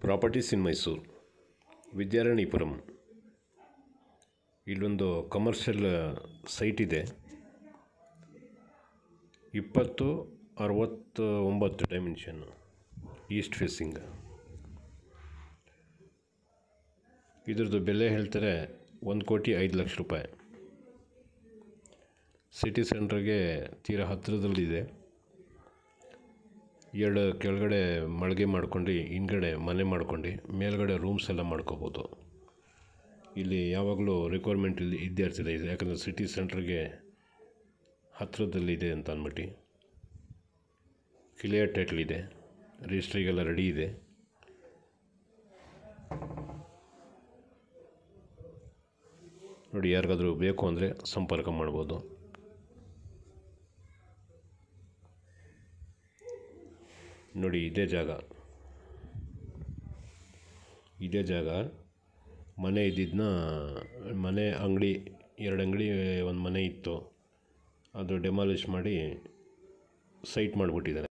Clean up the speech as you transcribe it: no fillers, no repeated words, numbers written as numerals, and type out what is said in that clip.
Properties ಇನ್ ಮೈಸೂರು, ವಿದ್ಯಾರಣ್ಯಪುರಂ. ಇಲ್ಲೊಂದು commercial site ಇದೆ. 2069 dimension, East facing. ಇದ್ರದ್ದು ಬೆಲೆ ಹೇಳ್ತಾರೆ 1,05,00,000 ರೂಪಾಯಿ. ಸಿಟಿ ಸೆಂಟ್ರಿಗೆ ತೀರಾ ಹತ್ತಿರದಲ್ಲಿದೆ. 2 ಕೆಳಗಡೆ ಮಳಿಗೆ ಮಾಡ್ಕೊಂಡು ಹಿಂದ್ಗಡೆ ಮನೆ ಮಾಡ್ಕೊಂಡು ಮೇಲ್ಗಡೆ ರೂಮ್ಸ್ ಎಲ್ಲ ಮಾಡ್ಕೋಬೋದು. ಇಲ್ಲಿ ಯಾವಾಗಲೂ ರಿಕ್ವೈರ್ಮೆಂಟ್ ಇಲ್ಲಿ ಇದ್ದೇ ಇರ್ತದೆ, ಯಾಕಂದರೆ ಸಿಟಿ ಸೆಂಟ್ರಿಗೆ ಹತ್ತಿರದಲ್ಲಿದೆ ಅಂತ ಅಂದ್ಬಿಟ್ಟು. ಕ್ಲಿಯರ್ ಟೈಟ್ಲ್ ಇದೆ, ರಿಜಿಸ್ಟ್ರಿಗೆಲ್ಲ ರೆಡಿ ಇದೆ. ನೋಡಿ, ಯಾರಿಗಾದರೂ ಬೇಕು ಅಂದರೆ ಸಂಪರ್ಕ ಮಾಡ್ಬೋದು. ನೋಡಿ, ಇದೇ ಜಾಗ ಮನೆ ಇದ್ದಿದ್ದನ್ನ ಮನೆ ಅಂಗಡಿ 2 ಅಂಗಡಿ ಒಂದು ಮನೆ ಇತ್ತು, ಅದು ಡೆಮಾಲಿಷ್ ಮಾಡಿ ಸೈಟ್ ಮಾಡಿಬಿಟ್ಟಿದ್ದಾರೆ.